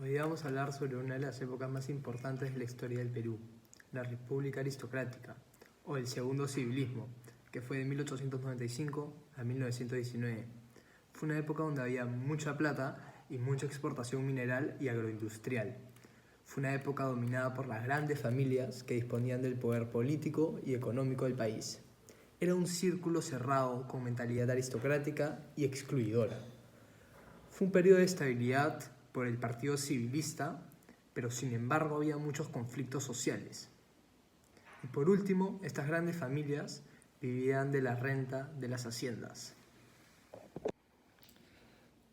Hoy vamos a hablar sobre una de las épocas más importantes de la historia del Perú, la República Aristocrática, o el Segundo Civilismo, que fue de 1895 a 1919. Fue una época donde había mucha plata y mucha exportación mineral y agroindustrial. Fue una época dominada por las grandes familias que disponían del poder político y económico del país. Era un círculo cerrado con mentalidad aristocrática y excluidora. Fue un periodo de estabilidad por el Partido Civilista, pero sin embargo había muchos conflictos sociales. Y por último, estas grandes familias vivían de la renta de las haciendas.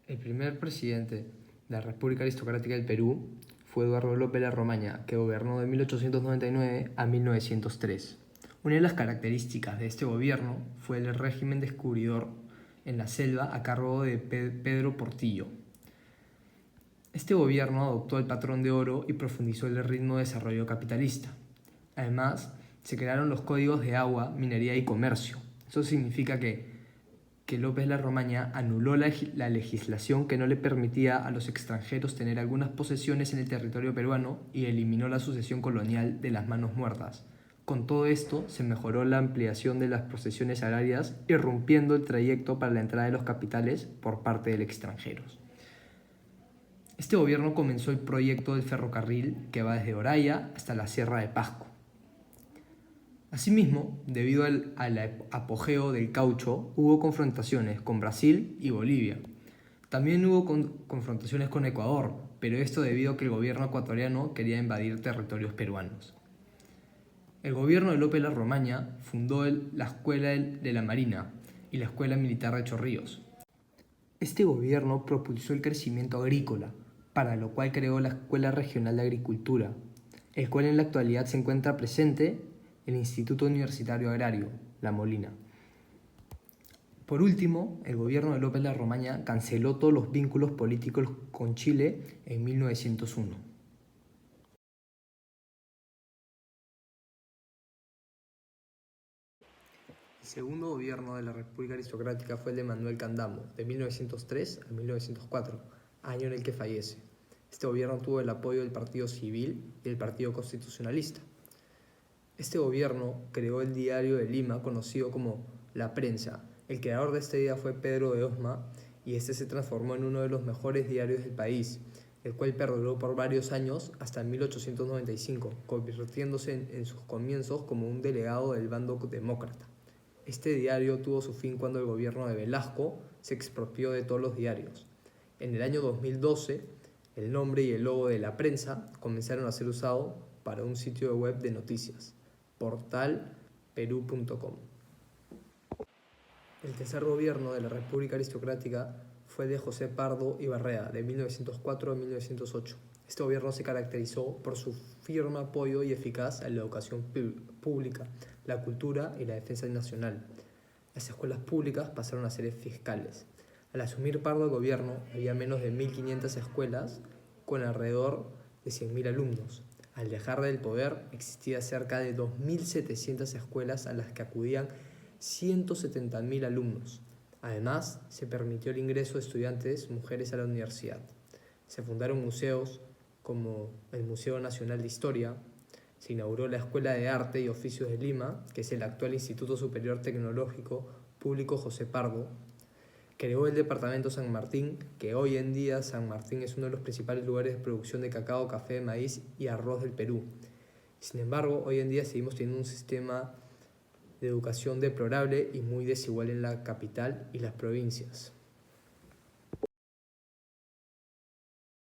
El primer presidente de la República Aristocrática del Perú fue Eduardo López La Romaña, que gobernó de 1899 a 1903. Una de las características de este gobierno fue el régimen descubridor en la selva a cargo de Pedro Portillo. Este gobierno adoptó el patrón de oro y profundizó el ritmo de desarrollo capitalista. Además, se crearon los códigos de agua, minería y comercio. Eso significa que López La Romaña anuló la legislación que no le permitía a los extranjeros tener algunas posesiones en el territorio peruano y eliminó la sucesión colonial de las manos muertas. Con todo esto, se mejoró la ampliación de las posesiones agrarias, irrumpiendo el trayecto para la entrada de los capitales por parte de extranjeros. Este gobierno comenzó el proyecto del ferrocarril que va desde Oraya hasta la Sierra de Pasco. Asimismo, debido al apogeo del caucho, hubo confrontaciones con Brasil y Bolivia. También hubo confrontaciones con Ecuador, pero esto debido a que el gobierno ecuatoriano quería invadir territorios peruanos. El gobierno de López La Romaña fundó la Escuela de la Marina y la Escuela Militar de Chorrillos. Este gobierno propulsó el crecimiento agrícola, para lo cual creó la Escuela Regional de Agricultura, el cual en la actualidad se encuentra presente el Instituto Universitario Agrario, La Molina. Por último, el gobierno de López La Romaña canceló todos los vínculos políticos con Chile en 1901. El segundo gobierno de la República Aristocrática fue el de Manuel Candamo, de 1903 a 1904, año en el que fallece. Este gobierno tuvo el apoyo del Partido Civil y del Partido Constitucionalista. Este gobierno creó el Diario de Lima, conocido como La Prensa. El creador de este día fue Pedro de Osma y este se transformó en uno de los mejores diarios del país, el cual perduró por varios años hasta 1895, convirtiéndose en sus comienzos como un delegado del bando demócrata. Este diario tuvo su fin cuando el gobierno de Velasco se expropió de todos los diarios. En el año 2012, el nombre y el logo de La Prensa comenzaron a ser usados para un sitio web de noticias, portalperú.com. El tercer gobierno de la República Aristocrática fue de José Pardo y Barrea, de 1904 a 1908. Este gobierno se caracterizó por su firme apoyo y eficaz a la educación pública, la cultura y la defensa nacional. Las escuelas públicas pasaron a ser fiscales. Al asumir Pardo el gobierno, había menos de 1.500 escuelas con alrededor de 100.000 alumnos. Al dejar del poder, existía cerca de 2.700 escuelas a las que acudían 170.000 alumnos. Además, se permitió el ingreso de estudiantes mujeres a la universidad. Se fundaron museos como el Museo Nacional de Historia. Se inauguró la Escuela de Arte y Oficios de Lima, que es el actual Instituto Superior Tecnológico Público José Pardo. Creó el departamento San Martín, que hoy en día San Martín es uno de los principales lugares de producción de cacao, café de maíz y arroz del Perú. Sin embargo, hoy en día seguimos teniendo un sistema de educación deplorable y muy desigual en la capital y las provincias.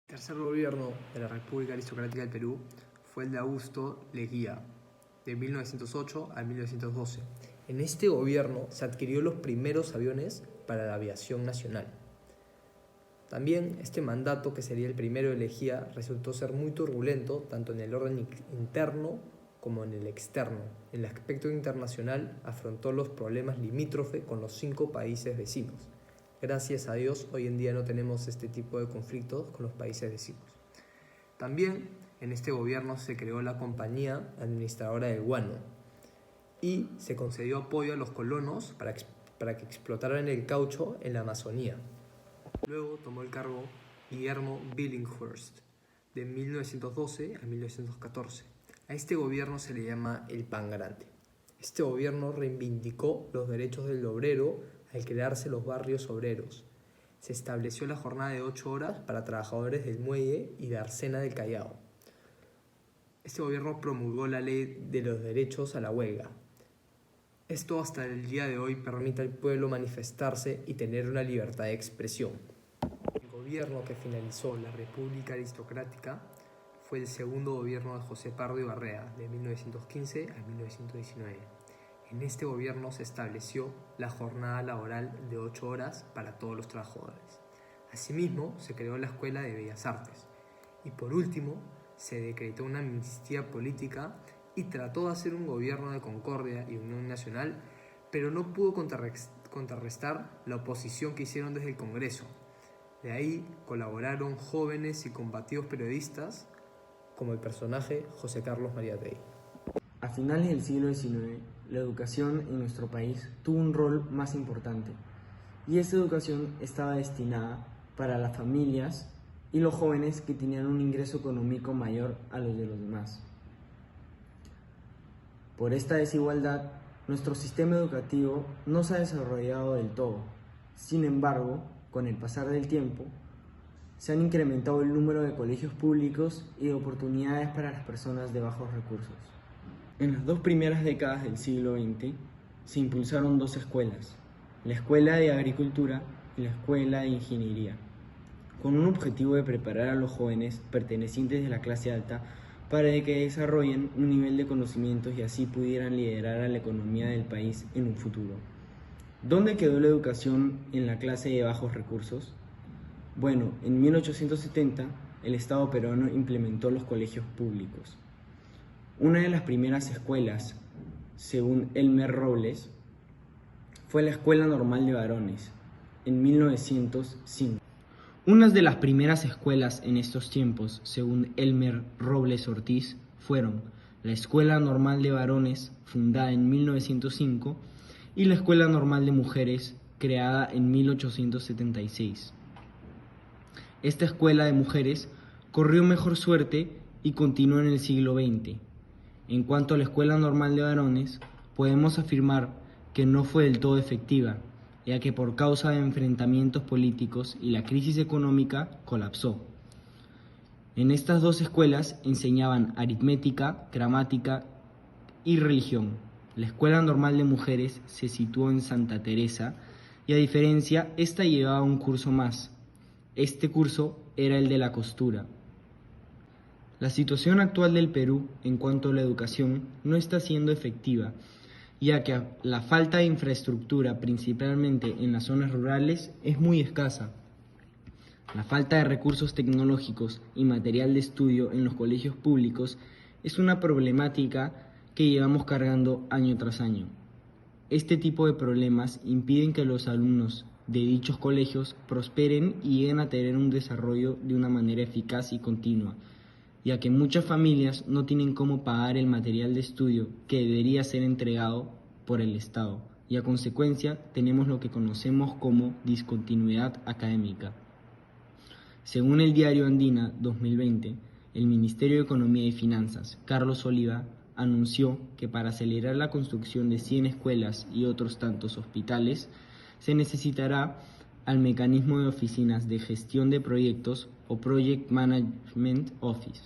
El tercer gobierno de la República Aristocrática del Perú fue el de Augusto Leguía, de 1908 a 1912. En este gobierno se adquirió los primeros aviones para la aviación nacional. También este mandato, que sería el primero de Leguía, resultó ser muy turbulento tanto en el orden interno como en el externo. En el aspecto internacional afrontó los problemas limítrofes con los 5 países vecinos. Gracias a Dios, hoy en día no tenemos este tipo de conflictos con los países vecinos. También en este gobierno se creó la Compañía Administradora del Guano y se concedió apoyo a los colonos para que explotaran el caucho en la Amazonía. Luego tomó el cargo Guillermo Billinghurst, de 1912 a 1914. A este gobierno se le llama el Pan Grande. Este gobierno reivindicó los derechos del obrero al crearse los barrios obreros. Se estableció la jornada de 8 horas para trabajadores del muelle y de Arsena del Callao. Este gobierno promulgó la ley de los derechos a la huelga. Esto hasta el día de hoy permite al pueblo manifestarse y tener una libertad de expresión. El gobierno que finalizó la República Aristocrática fue el segundo gobierno de José Pardo Ibarrea, de 1915 a 1919. En este gobierno se estableció la jornada laboral de 8 horas para todos los trabajadores. Asimismo, se creó la Escuela de Bellas Artes. Y por último, se decretó una amnistía política y trató de hacer un gobierno de concordia y unión nacional, pero no pudo contrarrestar la oposición que hicieron desde el Congreso. De ahí colaboraron jóvenes y combativos periodistas, como el personaje José Carlos Mariátegui. A finales del siglo XIX, la educación en nuestro país tuvo un rol más importante, y esta educación estaba destinada para las familias y los jóvenes que tenían un ingreso económico mayor a los de los demás. Por esta desigualdad, nuestro sistema educativo no se ha desarrollado del todo. Sin embargo, con el pasar del tiempo, se han incrementado el número de colegios públicos y de oportunidades para las personas de bajos recursos. En las 2 primeras décadas del siglo XX se impulsaron 2 escuelas, la Escuela de Agricultura y la Escuela de Ingeniería, con un objetivo de preparar a los jóvenes pertenecientes de la clase alta para que desarrollen un nivel de conocimientos y así pudieran liderar a la economía del país en un futuro. ¿Dónde quedó la educación en la clase de bajos recursos? Bueno, en 1870 el Estado peruano implementó los colegios públicos. Una de las primeras escuelas, según Elmer Robles, fue la Escuela Normal de Varones, en 1905. Unas de las primeras escuelas en estos tiempos, según Elmer Robles Ortiz, fueron la Escuela Normal de Varones, fundada en 1905, y la Escuela Normal de Mujeres, creada en 1876. Esta escuela de mujeres corrió mejor suerte y continuó en el siglo XX. En cuanto a la Escuela Normal de Varones, podemos afirmar que no fue del todo efectiva, ya que por causa de enfrentamientos políticos y la crisis económica colapsó. En estas 2 escuelas enseñaban aritmética, gramática y religión. La Escuela Normal de Mujeres se situó en Santa Teresa y a diferencia, esta llevaba un curso más. Este curso era el de la costura. La situación actual del Perú en cuanto a la educación no está siendo efectiva, ya que la falta de infraestructura, principalmente en las zonas rurales, es muy escasa. La falta de recursos tecnológicos y material de estudio en los colegios públicos es una problemática que llevamos cargando año tras año. Este tipo de problemas impiden que los alumnos de dichos colegios prosperen y lleguen a tener un desarrollo de una manera eficaz y continua, ya que muchas familias no tienen cómo pagar el material de estudio que debería ser entregado por el Estado, y a consecuencia tenemos lo que conocemos como discontinuidad académica. Según el diario Andina 2020, el Ministerio de Economía y Finanzas, Carlos Oliva, anunció que para acelerar la construcción de 100 escuelas y otros tantos hospitales, se necesitará al mecanismo de oficinas de gestión de proyectos o Project Management Office,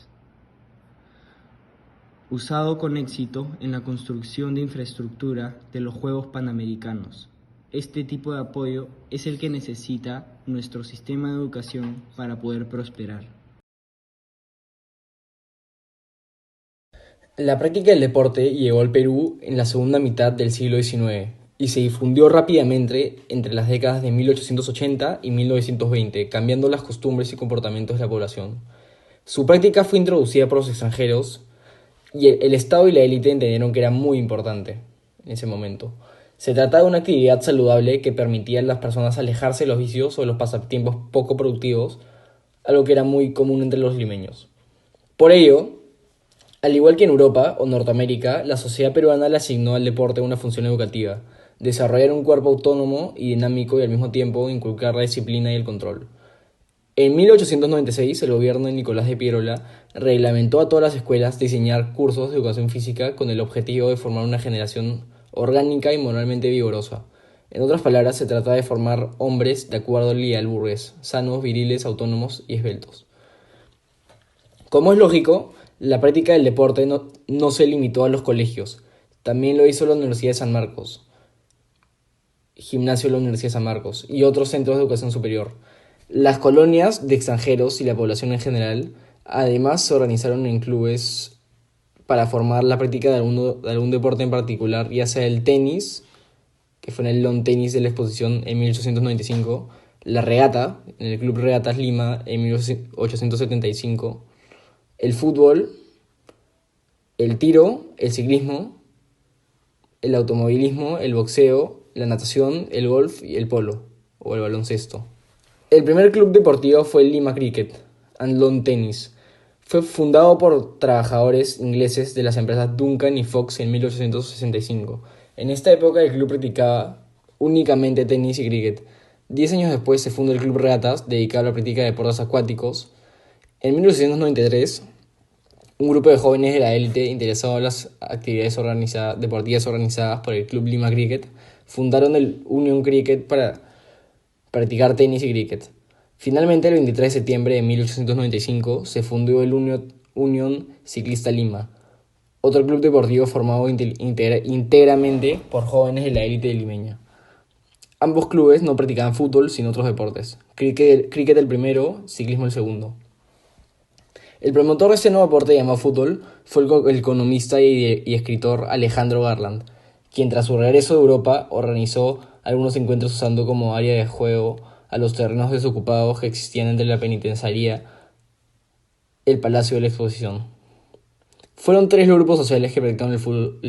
usado con éxito en la construcción de infraestructura de los Juegos Panamericanos. Este tipo de apoyo es el que necesita nuestro sistema de educación para poder prosperar. La práctica del deporte llegó al Perú en la segunda mitad del siglo XIX y se difundió rápidamente entre las décadas de 1880 y 1920, cambiando las costumbres y comportamientos de la población. Su práctica fue introducida por los extranjeros y el Estado y la élite entendieron que era muy importante en ese momento. Se trataba de una actividad saludable que permitía a las personas alejarse de los vicios o de los pasatiempos poco productivos, algo que era muy común entre los limeños. Por ello, al igual que en Europa o Norteamérica, la sociedad peruana le asignó al deporte una función educativa: desarrollar un cuerpo autónomo y dinámico y al mismo tiempo inculcar la disciplina y el control. En 1896, el gobierno de Nicolás de Piérola reglamentó a todas las escuelas diseñar cursos de educación física con el objetivo de formar una generación orgánica y moralmente vigorosa. En otras palabras, se trata de formar hombres de acuerdo al ideal burgués, sanos, viriles, autónomos y esbeltos. Como es lógico, la práctica del deporte no se limitó a los colegios, también lo hizo la Universidad de San Marcos, Gimnasio de la Universidad de San Marcos y otros centros de educación superior. Las colonias de extranjeros y la población en general, además, se organizaron en clubes para formar la práctica de algún deporte en particular, ya sea el tenis, que fue en el lawn tenis de la exposición en 1895, la regata, en el Club Regatas Lima en 1875, el fútbol, el tiro, el ciclismo, el automovilismo, el boxeo, la natación, el golf y el polo, o el baloncesto. El primer club deportivo fue el Lima Cricket and Lawn Tennis. Fue fundado por trabajadores ingleses de las empresas Duncan y Fox en 1865. En esta época el club practicaba únicamente tenis y cricket. 10 años después se fundó el Club Regatas, dedicado a la práctica de deportes acuáticos. En 1893, un grupo de jóvenes de la élite interesados en las actividades deportivas organizadas por el Club Lima Cricket fundaron el Union Cricket para practicar tenis y cricket. Finalmente, el 23 de septiembre de 1895 se fundó el Unión Ciclista Lima, otro club deportivo formado íntegramente por jóvenes de la élite limeña. Ambos clubes no practicaban fútbol, sino otros deportes. Cricket el primero, ciclismo el segundo. El promotor de este nuevo deporte llamado fútbol fue el economista y escritor Alejandro Garland, quien tras su regreso de Europa organizó algunos encuentros usando como área de juego a los terrenos desocupados que existían entre la penitenciaría y el Palacio de la Exposición. Fueron 3 los grupos sociales que practicaron el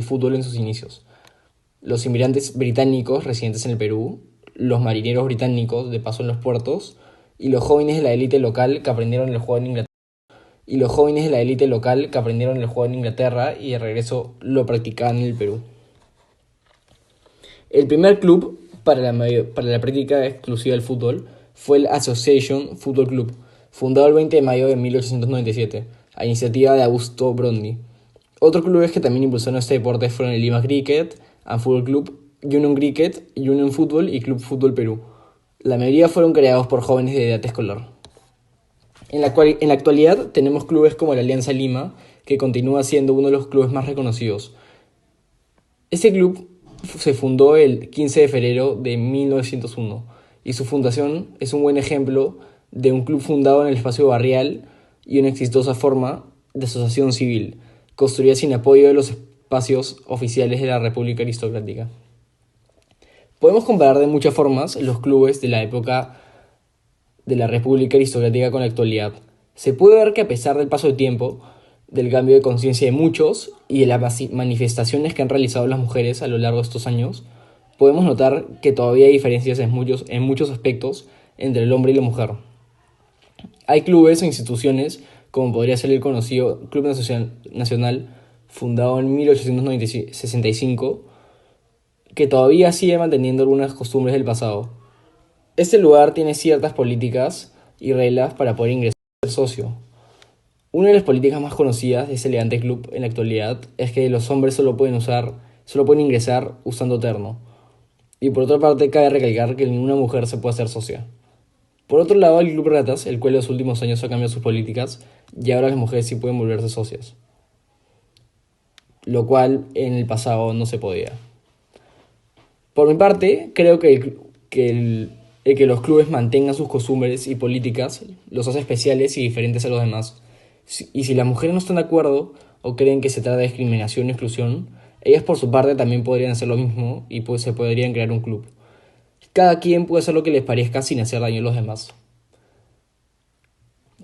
fútbol en sus inicios: los inmigrantes británicos residentes en el Perú, los marineros británicos de paso en los puertos y los jóvenes de la élite local que aprendieron el juego en Inglaterra y de regreso lo practicaban en el Perú. El primer club para la práctica exclusiva del fútbol fue el Association Football Club, fundado el 20 de mayo de 1897, a iniciativa de Augusto Brondi. Otros clubes que también impulsaron este deporte fueron el Lima Cricket and Football Club, Union Cricket, Union Fútbol y Club Fútbol Perú. La mayoría fueron creados por jóvenes de edad escolar. En la actualidad tenemos clubes como la Alianza Lima, que continúa siendo uno de los clubes más reconocidos. Este club se fundó el 15 de febrero de 1901 y su fundación es un buen ejemplo de un club fundado en el espacio barrial y una exitosa forma de asociación civil, construida sin apoyo de los espacios oficiales de la República Aristocrática. Podemos comparar de muchas formas los clubes de la época de la República Aristocrática con la actualidad. Se puede ver que a pesar del paso del tiempo, del cambio de conciencia de muchos y de las manifestaciones que han realizado las mujeres a lo largo de estos años, podemos notar que todavía hay diferencias en muchos aspectos entre el hombre y la mujer. Hay clubes o instituciones, como podría ser el conocido Club Nacional, fundado en 1865, que todavía sigue manteniendo algunas costumbres del pasado. Este lugar tiene ciertas políticas y reglas para poder ingresar a ser socio. Una de las políticas más conocidas de este elegante club en la actualidad es que los hombres solo pueden ingresar usando terno. Y por otra parte, cabe recalcar que ninguna mujer se puede hacer socia. Por otro lado, el Club Ratas, el cual en los últimos años ha cambiado sus políticas, y ahora las mujeres sí pueden volverse socias, lo cual en el pasado no se podía. Por mi parte, creo que el que los clubes mantengan sus costumbres y políticas los hace especiales y diferentes a los demás. Y si las mujeres no están de acuerdo o creen que se trata de discriminación o exclusión, ellas por su parte también podrían hacer lo mismo y pues se podrían crear un club. Cada quien puede hacer lo que les parezca sin hacer daño a los demás.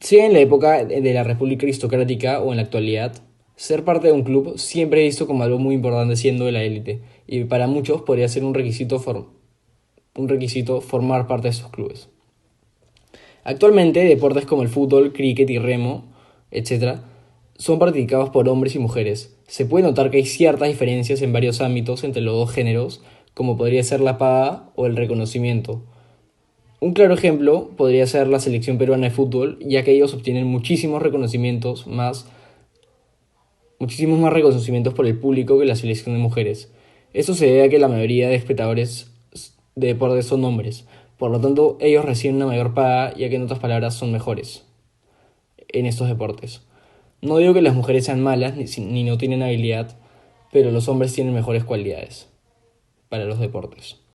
Sea en la época de la República Aristocrática o en la actualidad, ser parte de un club siempre es visto como algo muy importante siendo de la élite, y para muchos podría ser un requisito formar parte de esos clubes. Actualmente, deportes como el fútbol, cricket y remo, etc., son practicados por hombres y mujeres. Se puede notar que hay ciertas diferencias en varios ámbitos entre los dos géneros, como podría ser la paga o el reconocimiento. Un claro ejemplo podría ser la selección peruana de fútbol, ya que ellos obtienen muchísimos más reconocimientos por el público que la selección de mujeres. Esto se debe a que la mayoría de espectadores de deportes son hombres, por lo tanto ellos reciben una mayor paga, ya que en otras palabras son mejores en estos deportes. No digo que las mujeres sean malas ni no tienen habilidad, pero los hombres tienen mejores cualidades para los deportes.